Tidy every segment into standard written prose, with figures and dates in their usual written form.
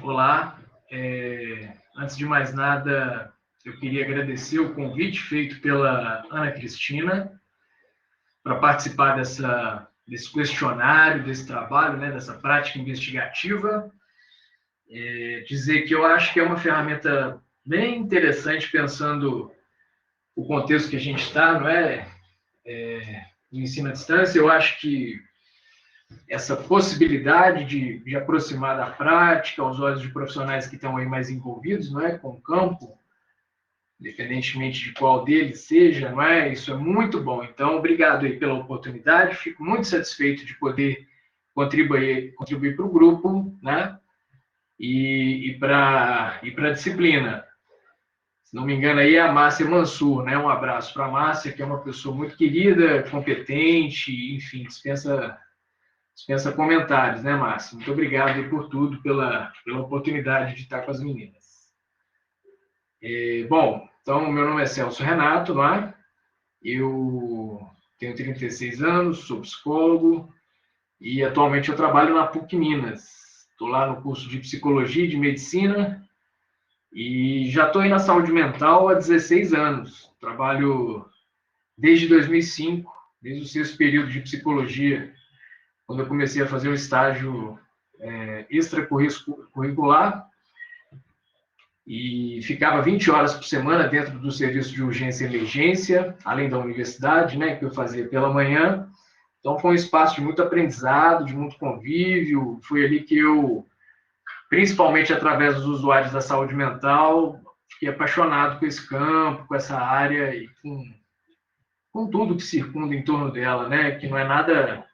Olá, antes de mais nada, eu queria agradecer o convite feito pela Ana Cristina para participar desse questionário, desse trabalho, né, dessa prática investigativa. Dizer que eu acho que é uma ferramenta bem interessante, pensando o contexto que a gente está, não é? No ensino à distância. Eu acho que essa possibilidade de aproximar da prática aos olhos de profissionais que estão aí mais envolvidos, não é, com o campo, independentemente de qual deles seja, não é? Isso é muito bom. Então, obrigado aí pela oportunidade. Fico muito satisfeito de poder contribuir para o grupo, né? E para a disciplina. Se não me engano, aí é a Márcia Mansur, né? Um abraço para a Márcia, que é uma pessoa muito querida, competente, enfim, dispensa comentários, né, Márcia? Muito obrigado aí por tudo, pela oportunidade de estar com as meninas. Bom, então, meu nome é Celso Renato, não é? Eu tenho 36 anos, sou psicólogo e atualmente eu trabalho na PUC Minas. Estou lá no curso de Psicologia e de Medicina e já estou aí na saúde mental há 16 anos. Trabalho desde 2005, desde o sexto período de Psicologia, quando eu comecei a fazer um estágio extracurricular e ficava 20 horas por semana dentro do serviço de urgência e emergência, além da universidade, né, que eu fazia pela manhã. Então, foi um espaço de muito aprendizado, de muito convívio. Foi ali que eu, principalmente através dos usuários da saúde mental, fiquei apaixonado com esse campo, com essa área e com tudo que circunda em torno dela, né, que não é nada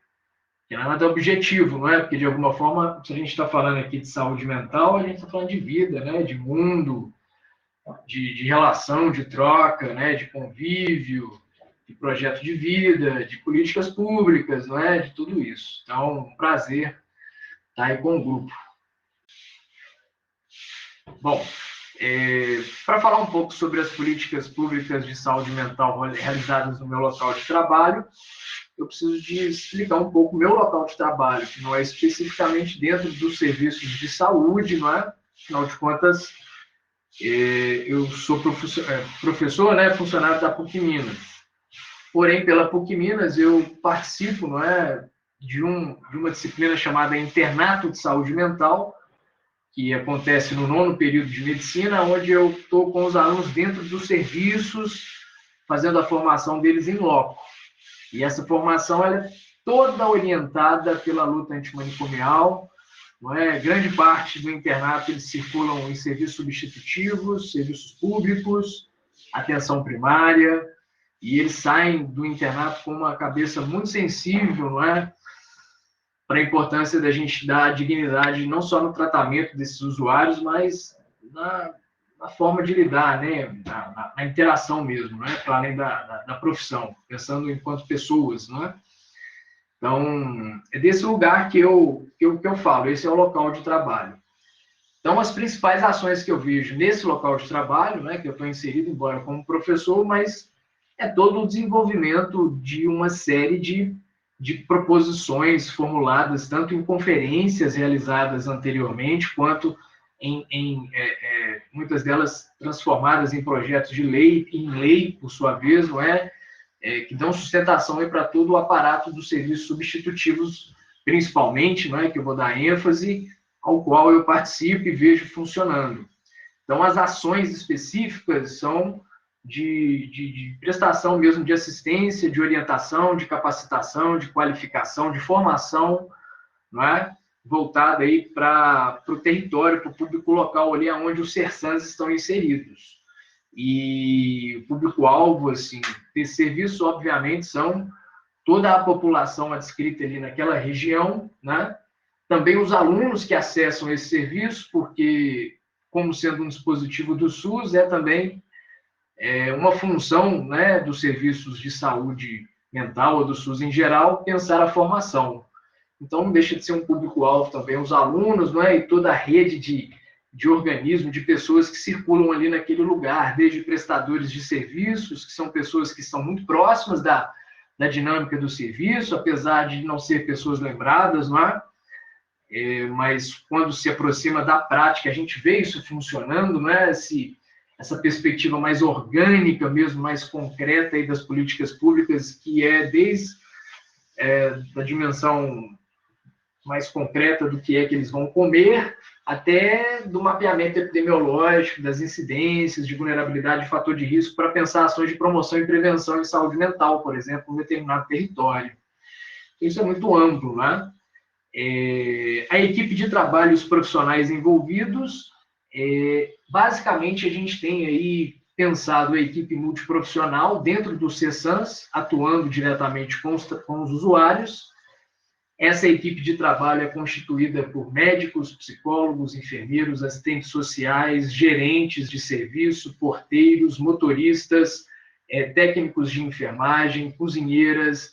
objetivo, não é? Porque, de alguma forma, se a gente está falando aqui de saúde mental, a gente está falando de vida, né? De mundo, de relação, de troca, né? De convívio, de projeto de vida, de políticas públicas, não é? De tudo isso. Então, um prazer estar aí com o grupo. Bom, para falar um pouco sobre as políticas públicas de saúde mental realizadas no meu local de trabalho, eu preciso de explicar um pouco o meu local de trabalho, que não é especificamente dentro dos serviços de saúde, não é? Afinal de contas, eu sou professor, né, funcionário da PUC Minas. Porém, pela PUC Minas, eu participo, não é, de uma disciplina chamada Internato de Saúde Mental, que acontece no 9º período de medicina, onde eu estou com os alunos dentro dos serviços, fazendo a formação deles em loco. E essa formação ela é toda orientada pela luta antimanicomial, não é? Grande parte do internato eles circulam em serviços substitutivos, serviços públicos, atenção primária, e eles saem do internato com uma cabeça muito sensível, não é? Para a importância da gente dar dignidade não só no tratamento desses usuários, mas na forma de lidar, né? na interação mesmo, né? Para além da profissão, pensando enquanto pessoas, não é? Então, é desse lugar que eu falo, esse é o local de trabalho. Então, as principais ações que eu vejo nesse local de trabalho, né, que eu estou inserido, embora como professor, mas é todo o desenvolvimento de uma série de proposições formuladas, tanto em conferências realizadas anteriormente, quanto em muitas delas transformadas em projetos de lei, em lei, por sua vez, não é? Que dão sustentação para todo o aparato dos serviços substitutivos, principalmente, não é? Que eu vou dar ênfase, ao qual eu participo e vejo funcionando. Então, as ações específicas são de prestação mesmo de assistência, de orientação, de capacitação, de qualificação, de formação, não é? Voltada aí para o território, para o público local ali onde os CERSANs estão inseridos. E o público-alvo, assim, desse serviço, obviamente, são toda a população adscrita ali naquela região, né? Também os alunos que acessam esse serviço, porque, como sendo um dispositivo do SUS, é também uma função, né, dos serviços de saúde mental ou do SUS em geral, pensar a formação. Então, não deixa de ser um público-alvo também os alunos, não é? E toda a rede de organismos, de pessoas que circulam ali naquele lugar, desde prestadores de serviços, que são pessoas que são muito próximas da dinâmica do serviço, apesar de não ser pessoas lembradas, não é? mas quando se aproxima da prática, a gente vê isso funcionando, né? Essa perspectiva mais orgânica mesmo, mais concreta aí das políticas públicas, que é desde da dimensão mais concreta do que é que eles vão comer, até do mapeamento epidemiológico, das incidências de vulnerabilidade e fator de risco, para pensar ações de promoção e prevenção em saúde mental, por exemplo, em um determinado território. Isso é muito amplo, né? A equipe de trabalho e os profissionais envolvidos, basicamente a gente tem aí pensado a equipe multiprofissional dentro do CESANS, atuando diretamente com os usuários. Essa equipe de trabalho é constituída por médicos, psicólogos, enfermeiros, assistentes sociais, gerentes de serviço, porteiros, motoristas, técnicos de enfermagem, cozinheiras,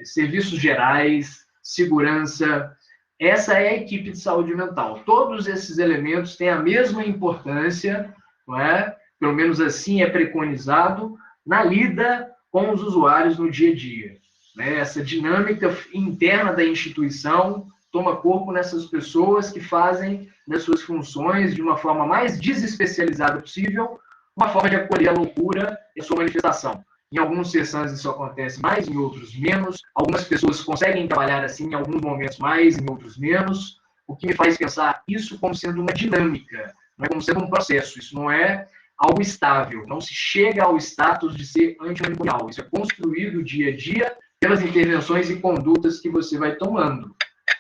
serviços gerais, segurança. Essa é a equipe de saúde mental. Todos esses elementos têm a mesma importância, não é? Pelo menos assim é preconizado, na lida com os usuários no dia a dia. Essa dinâmica interna da instituição toma corpo nessas pessoas que fazem das suas funções de uma forma mais desespecializada possível, uma forma de acolher a loucura e a sua manifestação. Em alguns CESANs isso acontece mais, em outros menos. Algumas pessoas conseguem trabalhar assim, em alguns momentos mais, em outros menos. O que me faz pensar isso como sendo uma dinâmica, não é como sendo um processo. Isso não é algo estável. Não se chega ao status de ser antimanipulação. Isso é construído dia a dia pelas intervenções e condutas que você vai tomando.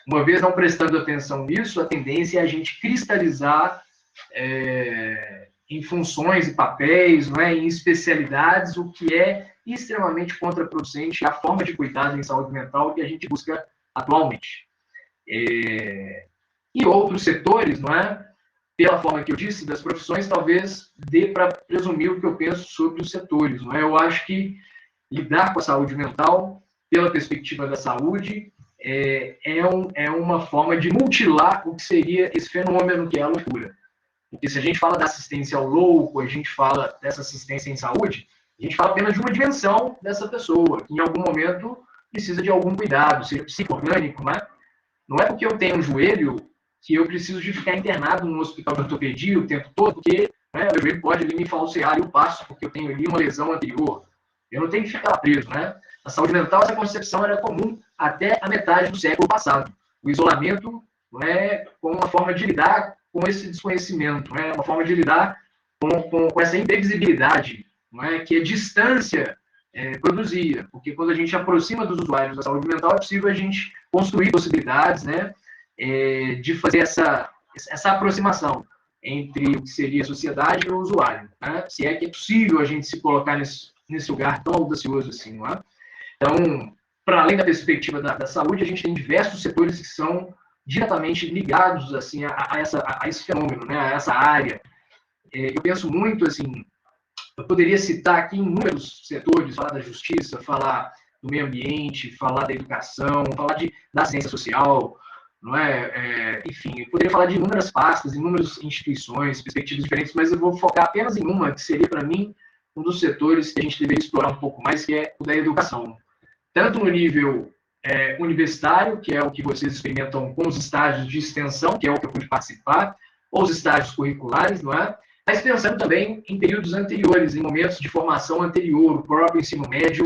Uma vez não prestando atenção nisso, a tendência é a gente cristalizar em funções e papéis, não é? Em especialidades, o que é extremamente contraproducente a forma de cuidado em saúde mental que a gente busca atualmente. E outros setores, não é? Pela forma que eu disse, das profissões, talvez dê para presumir o que eu penso sobre os setores. Não é? Eu acho que lidar com a saúde mental, pela perspectiva da saúde, é uma forma de mutilar o que seria esse fenômeno que é a loucura. Porque se a gente fala da assistência ao louco, a gente fala dessa assistência em saúde, a gente fala apenas de uma dimensão dessa pessoa, que em algum momento precisa de algum cuidado, seja psico-orgânico, né? Não é porque eu tenho um joelho que eu preciso de ficar internado num hospital de ortopedia o tempo todo, porque o joelho pode ali me falsear e eu passo, porque eu tenho ali uma lesão anterior. Eu não tenho que ficar preso, né? Na saúde mental, essa concepção era comum até a metade do século passado. O isolamento como uma forma de lidar com esse desconhecimento, uma forma de lidar com essa imprevisibilidade que a distância produzia. Porque quando a gente aproxima dos usuários da saúde mental, é possível a gente construir possibilidades de fazer essa aproximação entre o que seria a sociedade e o usuário. Se é que é possível a gente se colocar nesse lugar tão audacioso assim, não é? Então, para além da perspectiva da saúde, a gente tem diversos setores que são diretamente ligados assim a esse fenômeno, a essa área. Eu penso muito assim, eu poderia citar aqui inúmeros setores, falar da justiça, falar do meio ambiente, falar da educação, falar da ciência social, não é? Enfim, eu poderia falar de inúmeras pastas, inúmeras instituições, perspectivas diferentes, mas eu vou focar apenas em uma, que seria, para mim, um dos setores que a gente deveria explorar um pouco mais, que é o da educação. Tanto no nível universitário, que é o que vocês experimentam com os estágios de extensão, que é o que eu pude participar, ou os estágios curriculares, não é? Mas pensando também em períodos anteriores, em momentos de formação anterior, o próprio ensino médio,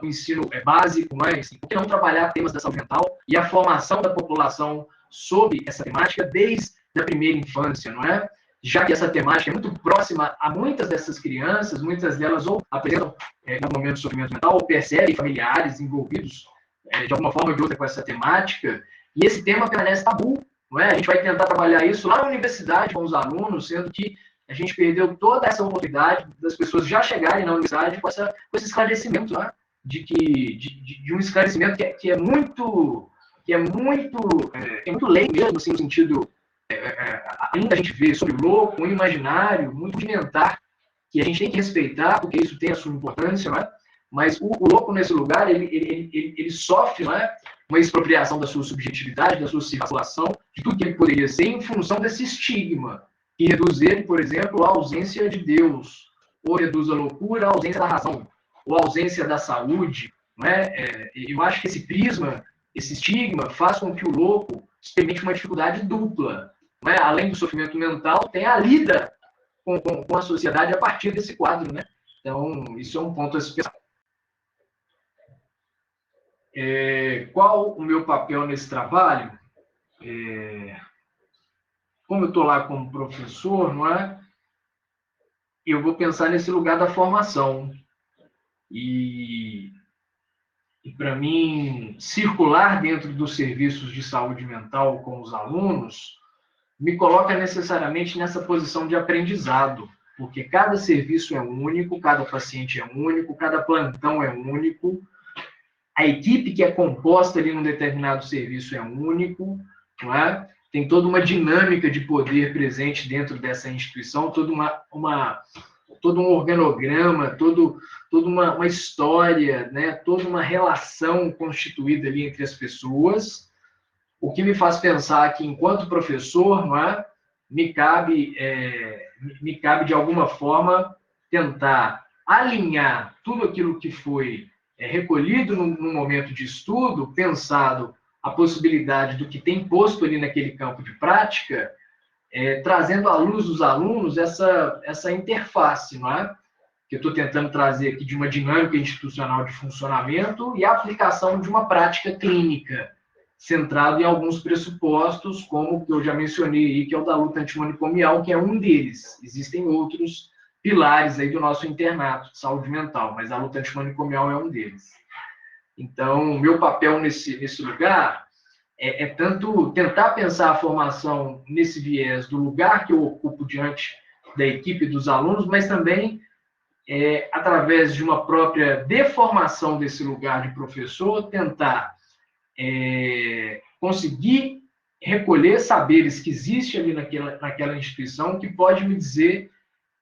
o ensino básico, mas por que não trabalhar temas da saúde mental e a formação da população sobre essa temática desde a primeira infância, não é? Já que essa temática é muito próxima a muitas dessas crianças, muitas delas ou apresentam em algum momento de sofrimento mental, ou percebem familiares envolvidos de alguma forma ou de outra com essa temática, e esse tema permanece tabu, não é? A gente vai tentar trabalhar isso lá na universidade com os alunos, sendo que a gente perdeu toda essa oportunidade das pessoas já chegarem na universidade com esse esclarecimento, né? de um esclarecimento que é muito leigo mesmo, assim, no sentido ainda a gente vê sobre o louco, um imaginário muito rudimentar, que a gente tem que respeitar, porque isso tem a sua importância, não é? Mas o louco nesse lugar, ele sofre, não é? Uma expropriação da sua subjetividade, da sua circulação, de tudo que ele poderia ser, em função desse estigma, que reduz ele, por exemplo, à ausência de Deus, ou reduz a loucura à ausência da razão, ou à ausência da saúde, não é? Eu acho que esse prisma esse estigma faz com que o louco experimente uma dificuldade dupla. Não é? Além do sofrimento mental, tem a lida com a sociedade a partir desse quadro, né? Então, isso é um ponto a se pensar. Qual o meu papel nesse trabalho? Como eu estou lá como professor, não é? Eu vou pensar nesse lugar da formação. E para mim, circular dentro dos serviços de saúde mental com os alunos me coloca necessariamente nessa posição de aprendizado, porque cada serviço é único, cada paciente é único, cada plantão é único, a equipe que é composta ali num determinado serviço é único, não é? Tem toda uma dinâmica de poder presente dentro dessa instituição, todo um organograma, toda uma história, né? Toda uma relação constituída ali entre as pessoas, o que me faz pensar que, enquanto professor, não é? me cabe de alguma forma tentar alinhar tudo aquilo que foi recolhido no momento de estudo, pensado a possibilidade do que tem posto ali naquele campo de prática, trazendo à luz dos alunos essa interface, não é? Que eu estou tentando trazer aqui de uma dinâmica institucional de funcionamento e a aplicação de uma prática clínica, centrado em alguns pressupostos, como que eu já mencionei aí, que é o da luta antimanicomial, que é um deles. Existem outros pilares aí do nosso internato de saúde mental, mas a luta antimanicomial é um deles. Então, meu papel nesse lugar é tanto tentar pensar a formação nesse viés do lugar que eu ocupo diante da equipe dos alunos, mas também através de uma própria deformação desse lugar de professor, tentar conseguir recolher saberes que existem ali naquela instituição, que pode me dizer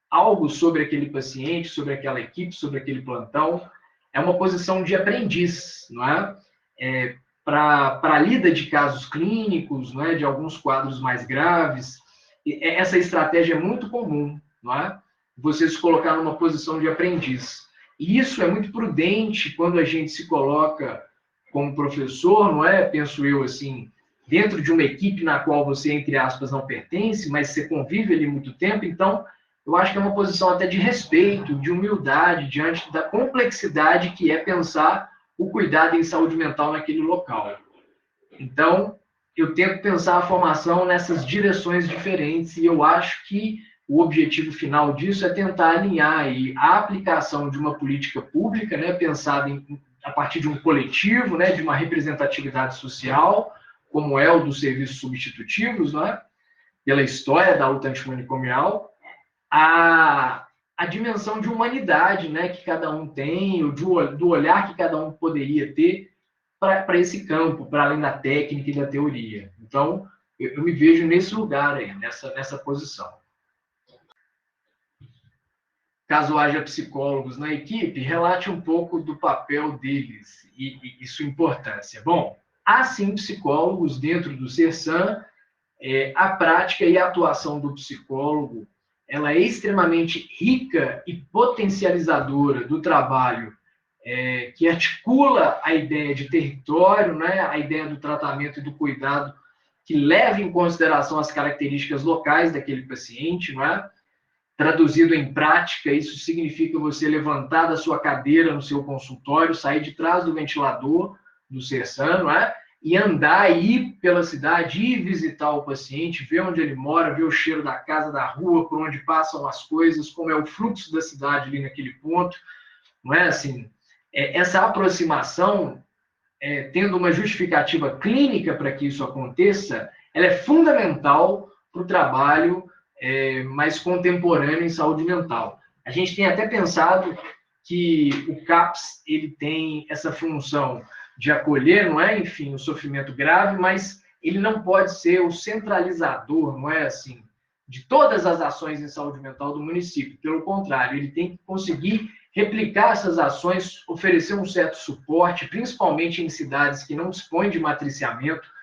algo sobre aquele paciente, sobre aquela equipe, sobre aquele plantão. É uma posição de aprendiz, não é? Para a lida de casos clínicos, não é? De alguns quadros mais graves. Essa estratégia é muito comum, não é? Você se colocar numa posição de aprendiz. E isso é muito prudente quando a gente se coloca como professor, não é? Penso eu, assim, dentro de uma equipe na qual você, entre aspas, não pertence, mas você convive ali muito tempo. Então, eu acho que é uma posição até de respeito, de humildade, diante da complexidade que é pensar o cuidado em saúde mental naquele local. Então, eu tento pensar a formação nessas direções diferentes, e eu acho que o objetivo final disso é tentar alinhar aí a aplicação de uma política pública, né, pensada a partir de um coletivo, né, de uma representatividade social, como é o dos serviços substitutivos, né, pela história da luta antimanicomial, a dimensão de humanidade, né, que cada um tem, do olhar que cada um poderia ter para esse campo, para além da técnica e da teoria. Então, eu me vejo nesse lugar aí, nessa posição. Caso haja psicólogos na equipe, relate um pouco do papel deles e sua importância. Bom, há sim psicólogos dentro do CERSAM. A prática e a atuação do psicólogo, ela é extremamente rica e potencializadora do trabalho que articula a ideia de território, né, a ideia do tratamento e do cuidado que leva em consideração as características locais daquele paciente, não é? Traduzido em prática, isso significa você levantar da sua cadeira no seu consultório, sair de trás do ventilador do CERSAM, não é? E andar, ir pela cidade, ir visitar o paciente, ver onde ele mora, ver o cheiro da casa, da rua, por onde passam as coisas, como é o fluxo da cidade ali naquele ponto, não é assim? Essa aproximação, tendo uma justificativa clínica para que isso aconteça, ela é fundamental para o trabalho mais contemporâneo em saúde mental. A gente tem até pensado que o CAPS ele tem essa função de acolher, não é, enfim, o sofrimento grave, mas ele não pode ser o centralizador, não é assim, de todas as ações em saúde mental do município. Pelo contrário, ele tem que conseguir replicar essas ações, oferecer um certo suporte, principalmente em cidades que não dispõem de matriciamento,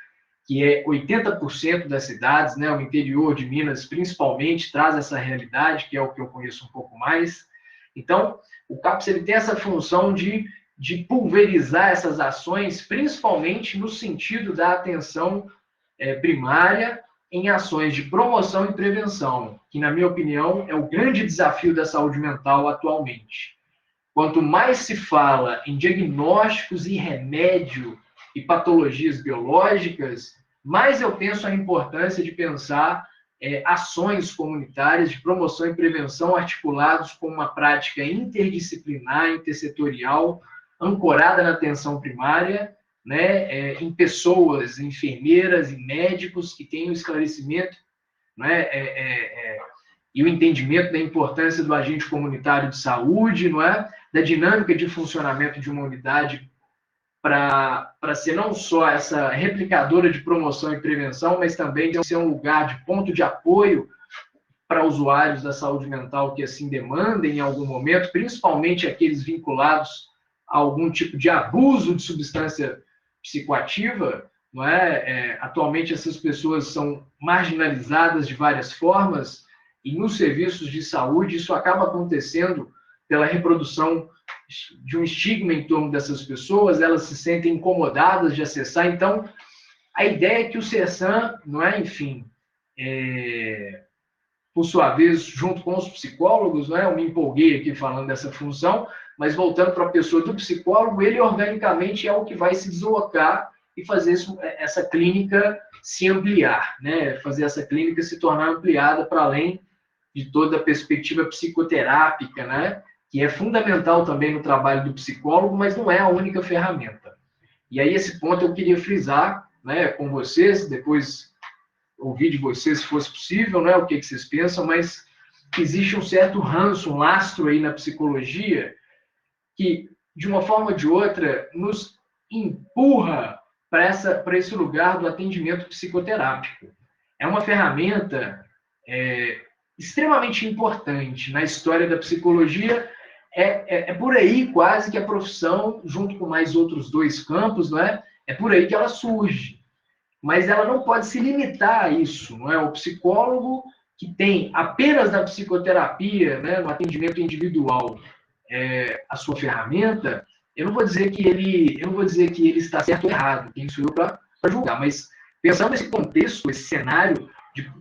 que é 80% das cidades, né, o interior de Minas, principalmente, traz essa realidade, que é o que eu conheço um pouco mais. Então, o CAPS ele tem essa função de de pulverizar essas ações, principalmente no sentido da atenção primária em ações de promoção e prevenção, que, na minha opinião, é o grande desafio da saúde mental atualmente. Quanto mais se fala em diagnósticos e remédio e patologias biológicas, mais eu penso a importância de pensar ações comunitárias de promoção e prevenção articulados com uma prática interdisciplinar, intersetorial, ancorada na atenção primária, né, em pessoas, enfermeiras e médicos que tenham esclarecimento, né, e o entendimento da importância do agente comunitário de saúde, não é? Da dinâmica de funcionamento de uma unidade para ser não só essa replicadora de promoção e prevenção, mas também ser um lugar de ponto de apoio para usuários da saúde mental que assim demandem em algum momento, principalmente aqueles vinculados a algum tipo de abuso de substância psicoativa, não é? Atualmente essas pessoas são marginalizadas de várias formas e nos serviços de saúde isso acaba acontecendo pela reprodução de um estigma em torno dessas pessoas, elas se sentem incomodadas de acessar. Então, a ideia é que o CERSAM, não é, enfim, por sua vez, junto com os psicólogos, não é, eu me empolguei aqui falando dessa função, mas voltando para a pessoa do psicólogo, ele organicamente é o que vai se deslocar e fazer essa clínica se ampliar, né, fazer essa clínica se tornar ampliada para além de toda a perspectiva psicoterápica, né, que é fundamental também no trabalho do psicólogo, mas não é a única ferramenta. E aí esse ponto eu queria frisar, né, com vocês, depois ouvir de vocês, se fosse possível, né, o que vocês pensam, mas existe um certo ranço, um lastro aí na psicologia que, de uma forma ou de outra, nos empurra para esse lugar do atendimento psicoterápico. É uma ferramenta extremamente importante na história da psicologia. É por aí quase que a profissão, junto com mais outros dois campos, não é? É por aí que ela surge. Mas ela não pode se limitar a isso, não é? O psicólogo que tem apenas na psicoterapia, né, no atendimento individual, a sua ferramenta, eu não vou dizer que ele está certo ou errado, quem sou eu para julgar, mas pensando nesse contexto, esse cenário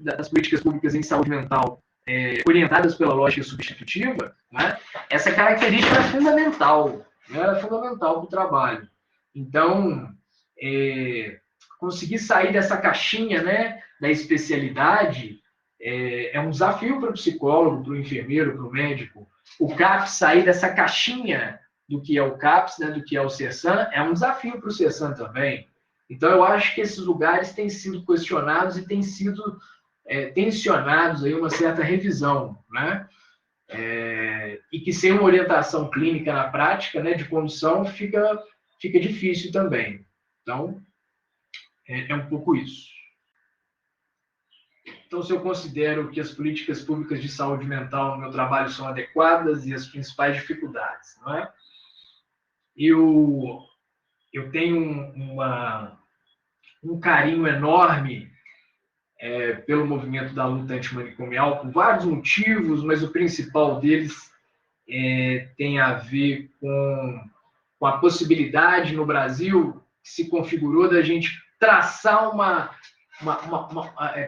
das políticas públicas em saúde mental orientadas pela lógica substitutiva, né, essa característica é fundamental, né, é fundamental para o trabalho. Então, conseguir sair dessa caixinha, né, da especialidade é um desafio para o psicólogo, para o enfermeiro, para o médico. O CAPS sair dessa caixinha do que é o CAPS, né, do que é o CERSAM, é um desafio para o CERSAM também. Então, eu acho que esses lugares têm sido questionados e têm sido tensionados aí uma certa revisão, né? E que sem uma orientação clínica na prática, né, de condução, fica difícil também. Então, é um pouco isso. Então, se eu considero que as políticas públicas de saúde mental no meu trabalho são adequadas e as principais dificuldades, não é? Eu tenho um carinho enorme pelo movimento da luta antimanicomial, por vários motivos, mas o principal deles tem a ver com a possibilidade no Brasil que se configurou da gente traçar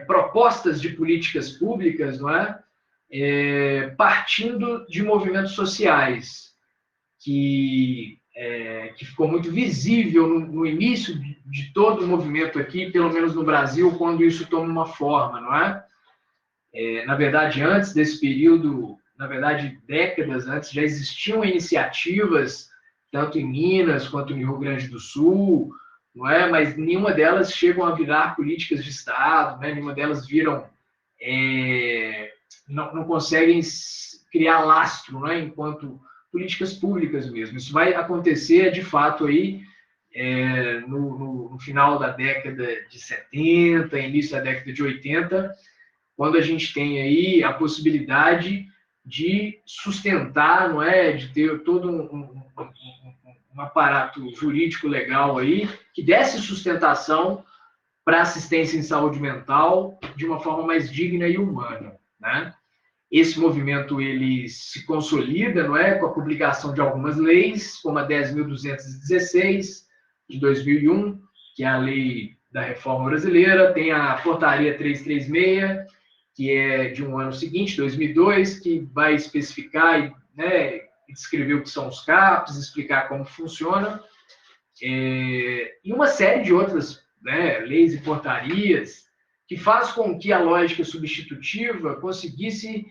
propostas de políticas públicas, não é? Partindo de movimentos sociais, que ficou muito visível no início de todo o movimento aqui, pelo menos no Brasil, quando isso toma uma forma, não é? Na verdade, antes desse período, na verdade, décadas antes, já existiam iniciativas, tanto em Minas quanto no Rio Grande do Sul, não é? Mas nenhuma delas chegam a virar políticas de Estado, né? Nenhuma delas viram, não conseguem criar lastro, né? Enquanto políticas públicas mesmo. Isso vai acontecer, de fato, aí, no final da década de 70, início da década de 80, quando a gente tem aí a possibilidade de sustentar, não é? De ter todo um aparato jurídico legal aí que desse sustentação para assistência em saúde mental de uma forma mais digna e humana, né? Esse movimento ele se consolida, não é, com a publicação de algumas leis, como a 10.216 de 2001, que é a lei da reforma brasileira, tem a portaria 336, que é de um ano seguinte, 2002, que vai especificar, né, descrever o que são os CAPs, explicar como funciona, e uma série de outras, né, leis e portarias que faz com que a lógica substitutiva conseguisse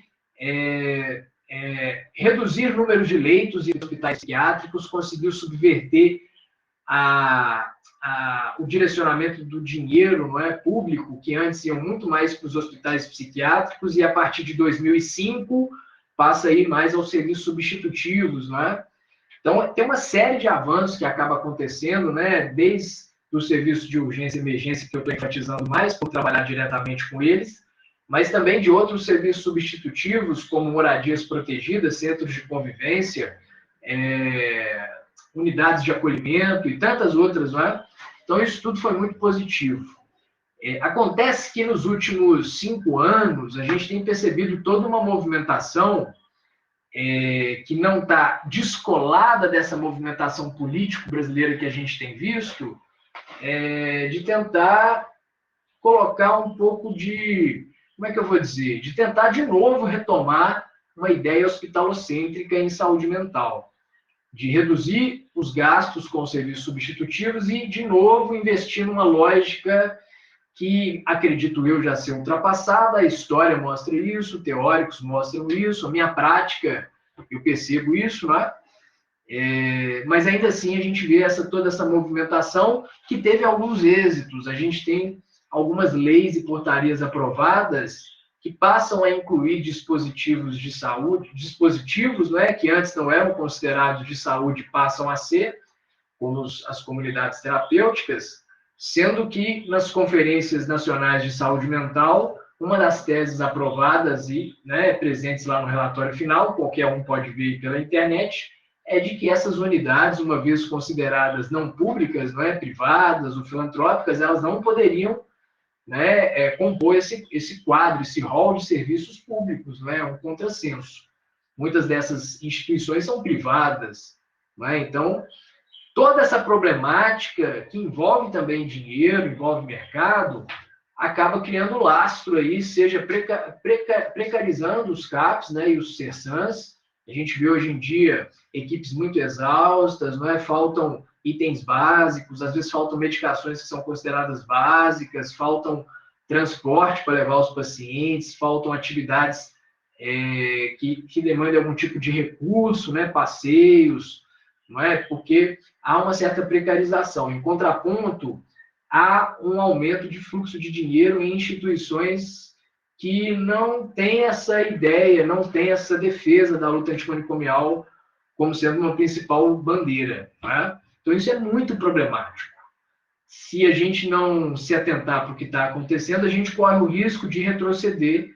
reduzir o número de leitos em hospitais psiquiátricos, conseguiu subverter o direcionamento do dinheiro, não é, público, que antes iam muito mais para os hospitais psiquiátricos, e a partir de 2005 passa a ir mais aos serviços substitutivos, não é? Então, tem uma série de avanços que acaba acontecendo, né, desde o serviço de urgência e emergência, que eu estou enfatizando mais por trabalhar diretamente com eles, mas também de outros serviços substitutivos, como moradias protegidas, centros de convivência, unidades de acolhimento e tantas outras, não é? Então, isso tudo foi muito positivo. Acontece que nos últimos 5 anos, a gente tem percebido toda uma movimentação que não está descolada dessa movimentação política brasileira que a gente tem visto, de tentar colocar um pouco de, como é que eu vou dizer, de tentar de novo retomar uma ideia hospitalocêntrica em saúde mental, de reduzir os gastos com serviços substitutivos e, de novo, investir numa lógica que, acredito eu, já ser ultrapassada, a história mostra isso, teóricos mostram isso, a minha prática, eu percebo isso, né? Mas ainda assim a gente vê toda essa movimentação que teve alguns êxitos. A gente tem algumas leis e portarias aprovadas que passam a incluir dispositivos de saúde, dispositivos, né, que antes não eram considerados de saúde, passam a ser, como as comunidades terapêuticas, sendo que nas conferências nacionais de saúde mental, uma das teses aprovadas e, né, presentes lá no relatório final, qualquer um pode ver pela internet, é de que essas unidades, uma vez consideradas não públicas, não é, privadas ou filantrópicas, elas não poderiam, né, compor esse quadro, esse rol de serviços públicos, não é um contrassenso. Muitas dessas instituições são privadas, não é? Então, toda essa problemática, que envolve também dinheiro, envolve mercado, acaba criando lastro aí, seja precarizando os CAPs, né, e os CERSANs. A gente vê hoje em dia equipes muito exaustas, não é? Faltam itens básicos, às vezes faltam medicações que são consideradas básicas, faltam transporte para levar os pacientes, faltam atividades que demandam algum tipo de recurso, né, passeios, não é? Porque há uma certa precarização. Em contraponto, há um aumento de fluxo de dinheiro em instituições que não têm essa ideia, não têm essa defesa da luta antimanicomial como sendo uma principal bandeira, não é? Então, isso é muito problemático. Se a gente não se atentar para o que está acontecendo, a gente corre o risco de retroceder,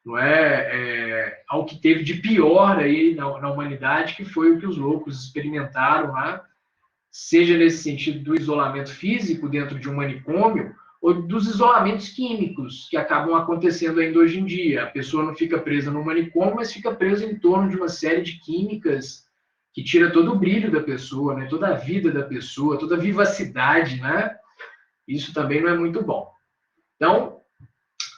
não é, ao que teve de pior aí na humanidade, que foi o que os loucos experimentaram lá, seja nesse sentido do isolamento físico dentro de um manicômio, ou dos isolamentos químicos que acabam acontecendo ainda hoje em dia. A pessoa não fica presa no manicômio, mas fica presa em torno de uma série de químicas que tira todo o brilho da pessoa, né? Toda a vida da pessoa, toda a vivacidade, né? Isso também não é muito bom. Então,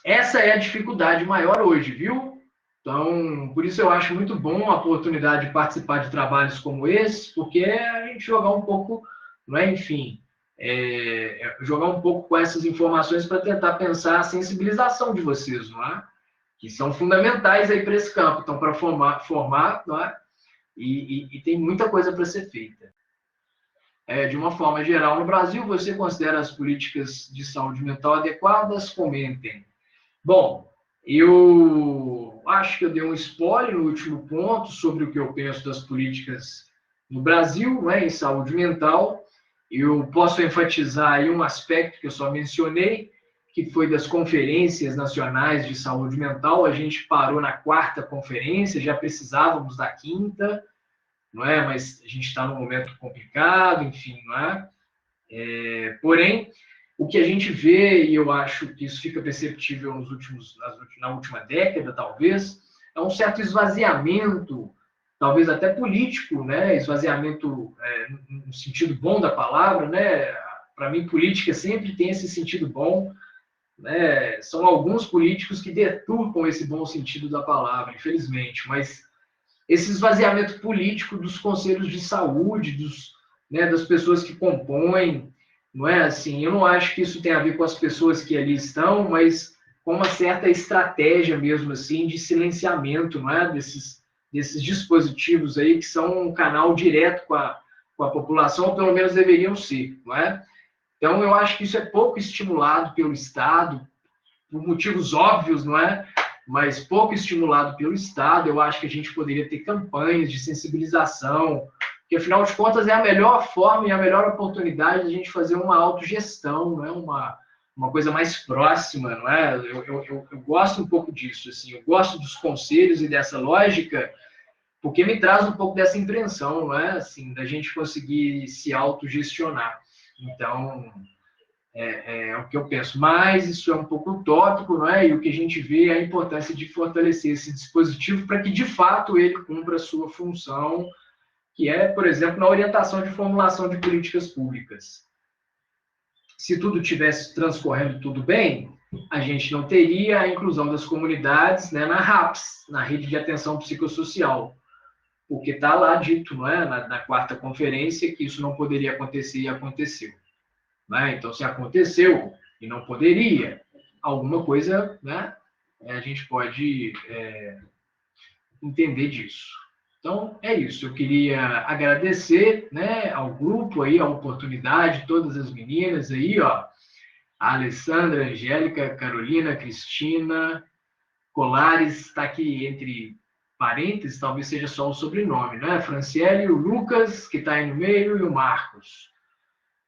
essa é a dificuldade maior hoje, viu? Então, por isso eu acho muito bom a oportunidade de participar de trabalhos como esse, porque é a gente jogar um pouco, não é? Enfim, jogar um pouco com essas informações para tentar pensar a sensibilização de vocês, não é? Que são fundamentais aí para esse campo, então, para formar, não é? E tem muita coisa para ser feita. De uma forma geral, no Brasil, você considera as políticas de saúde mental adequadas? Comentem. Bom, eu acho que eu dei um spoiler no último ponto sobre o que eu penso das políticas no Brasil, né, em saúde mental. Eu posso enfatizar aí um aspecto que eu só mencionei, que foi das conferências nacionais de saúde mental. A gente parou na 4ª conferência, já precisávamos da 5ª, não é? Mas a gente está num momento complicado, enfim, não é? Porém, o que a gente vê, e eu acho que isso fica perceptível na última década, talvez, é um certo esvaziamento, talvez até político, né? Esvaziamento no sentido bom da palavra, né? Para mim, política sempre tem esse sentido bom, né? São alguns políticos que deturpam esse bom sentido da palavra, infelizmente, mas esse esvaziamento político dos conselhos de saúde, né, das pessoas que compõem, não é assim? Eu não acho que isso tem a ver com as pessoas que ali estão, mas com uma certa estratégia mesmo assim de silenciamento, não é? Desses dispositivos aí que são um canal direto com a população, ou pelo menos deveriam ser, não é? Então, eu acho que isso é pouco estimulado pelo Estado, por motivos óbvios, não é? Mas pouco estimulado pelo Estado. Eu acho que a gente poderia ter campanhas de sensibilização, porque, afinal de contas, é a melhor forma e a melhor oportunidade de a gente fazer uma autogestão, não é? Uma coisa mais próxima, não é? Eu gosto um pouco disso, assim, eu gosto dos conselhos e dessa lógica, porque me traz um pouco dessa impressão, não é? Assim, da gente conseguir se autogestionar. Então, é o que eu penso. Mas isso é um pouco utópico, não é? E o que a gente vê é a importância de fortalecer esse dispositivo para que, de fato, ele cumpra a sua função, que é, por exemplo, na orientação de formulação de políticas públicas. Se tudo tivesse transcorrendo tudo bem, a gente não teria a inclusão das comunidades, né, na RAPS, na Rede de Atenção Psicossocial, porque está lá dito, não é, na quarta conferência, que isso não poderia acontecer e aconteceu. Né? Então, se aconteceu e não poderia, alguma coisa, né, a gente pode entender disso. Então, é isso. Eu queria agradecer, né, ao grupo aí, a oportunidade, todas as meninas aí, ó, a Alessandra, a Angélica, a Carolina, a Cristina, Colares, está aqui entre parênteses, talvez seja só o sobrenome, né? Franciele, o Lucas, que está aí no meio, e o Marcos.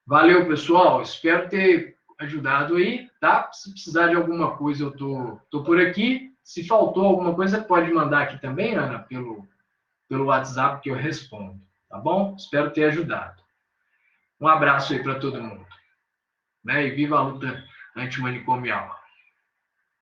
Valeu, pessoal. Espero ter ajudado aí, tá? Se precisar de alguma coisa, eu tô por aqui. Se faltou alguma coisa, pode mandar aqui também, Ana, pelo WhatsApp que eu respondo, tá bom? Espero ter ajudado. Um abraço aí para todo mundo, né? E viva a luta antimanicomial.